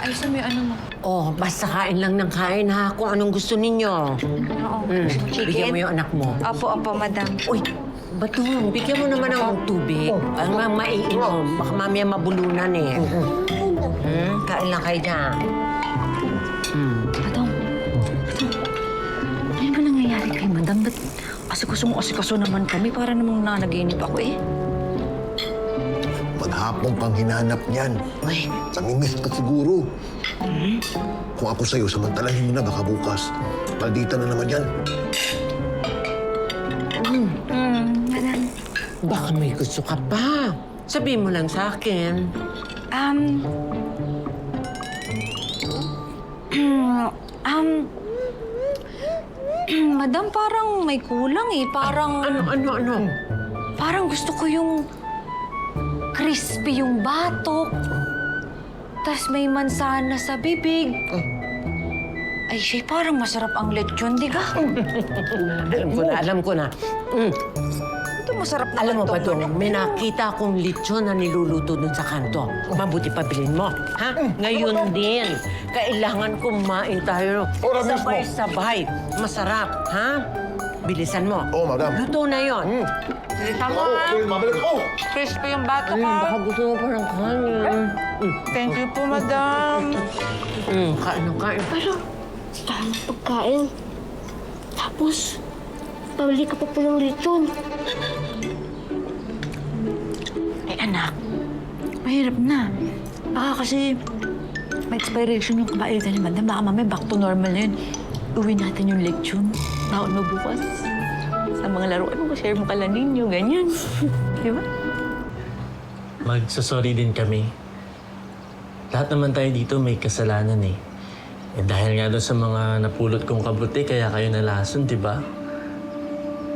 Ay, may ano mo? Oh, basta kain lang ng kain ha, kung anong gusto ninyo. Oo. Bigyan mo yung anak mo. Opo, madam. Uy, Batong, bigyan mo naman ng tubig. Ang maiinom. Baka mamaya mabulunan eh. Kain lang kayo dyan. Madam. Ano ba nangyayari kay madam? Ba't asikaso naman kami? Para namang nanaginip ako eh. Maghapon pang hinanap niyan. Uy, Namimiss ka siguro. Kung ako sa'yo, samantalahin mo na baka bukas. Maldita na naman yan. Madam. baka may gusto ka pa. Sabihin mo lang sa akin. Madam, parang may kulang eh. Parang... Ano? Parang gusto ko yung crispy yung batok. Tapos may mansana sa bibig. Ay, siya, parang masarap ang lechon, di ka? Alam ko na. Ito masarap na Alam mo ba to, doon, may nakita akong lechon na niluluto dun sa kanto. Mabuti pa bilhin mo. Ha? Ngayon din. Kailangan kumain tayo. Ora mismo. Sabay-sabay. Masarap, ha? Bilisan mo. Oo, madam. Luto na yon. Tama ha? Mabalik ako! Crispy yung batok, Baka gusto mo parang kanin. Thank you po, madam. Kain ng kain. Pero, dahil pagkain. Tapos, pabili ka pa po ng lechon. Ay, anak. Mahirap na. Baka kasi may expiration yung kabaitan ni madam. Baka mamaya back to normal na yun. Uwi natin yung lechon. Baon mo bukas. Sa mga laruan mo, share mo kala ninyo, ganyan. Di ba? Magsasorry din kami. Lahat naman tayo dito may kasalanan eh. Dahil nga doon sa mga napulot kong kabuti, kaya kayo nalason, di ba?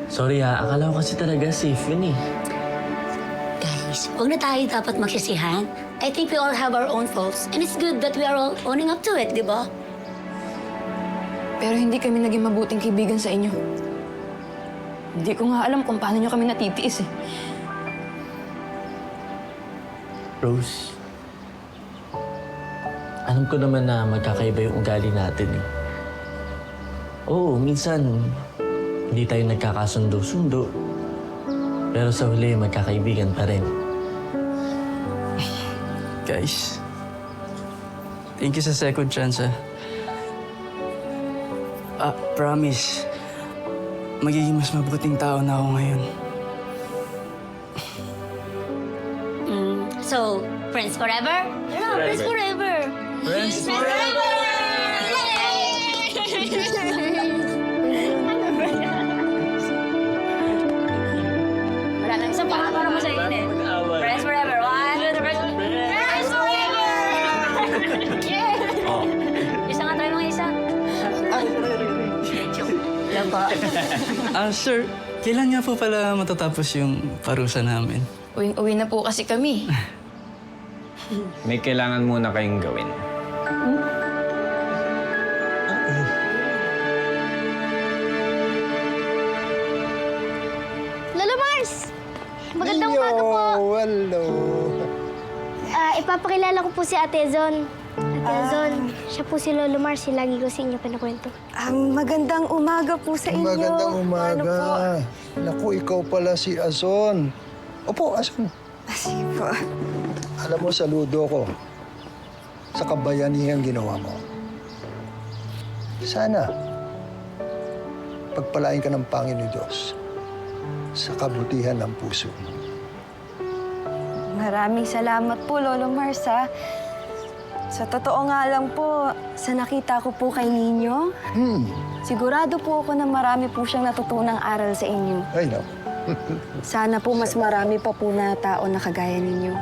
Sorry ha, akala ko kasi talaga safe yun eh. Guys, huwag na tayo dapat magsisihan. I think we all have our own faults. And it's good that we are all owning up to it, di ba? Pero hindi kami naging mabuting kaibigan sa inyo. Hindi ko nga alam kung paano nyo kami natitiis eh. Rose, alam ko naman na magkakaiba yung ugali natin eh. Oo, minsan hindi tayo nagkakasundo-sundo. Pero sa huli, magkakaibigan pa rin. Guys, thank you sa second chance, ah. Promise, magiging mas mabuting tao na ako ngayon. So, friends forever? Yeah, friends forever. Friends forever! Wala nang isa pa para mo sa init. Friends forever. One, two, three. Friends forever! Yeah! Isa nga tayo mga isa. Alam ba? Sir, kailan nga po pala matatapos yung parusa namin? Uwing-uwi na po kasi kami. May kailangan muna kayong gawin. Lolo Mars! Magandang umaga po. Hello! Ipapakilala ko po si Ate Zon. Ate Zon, siya po si Lolo Mars. Lagi ko sa inyo pinakwento. Magandang umaga po sa inyo. Magandang Ano po? umaga. Naku, ikaw pala si Azon. Opo, Azon. Sige po. Alam mo, saludo ko sa kabayanihang ginawa mo. Sana, pagpalain ka ng Panginoon Diyos sa kabutihan ng puso mo. Maraming salamat po, Lolo Mars, ha. Sa totoo nga lang po, sa nakita ko po kay Ninyo, sigurado po ako na marami po siyang natutunang aral sa inyo. Ay, no. Sana po mas marami pa po na tao na kagaya ninyo.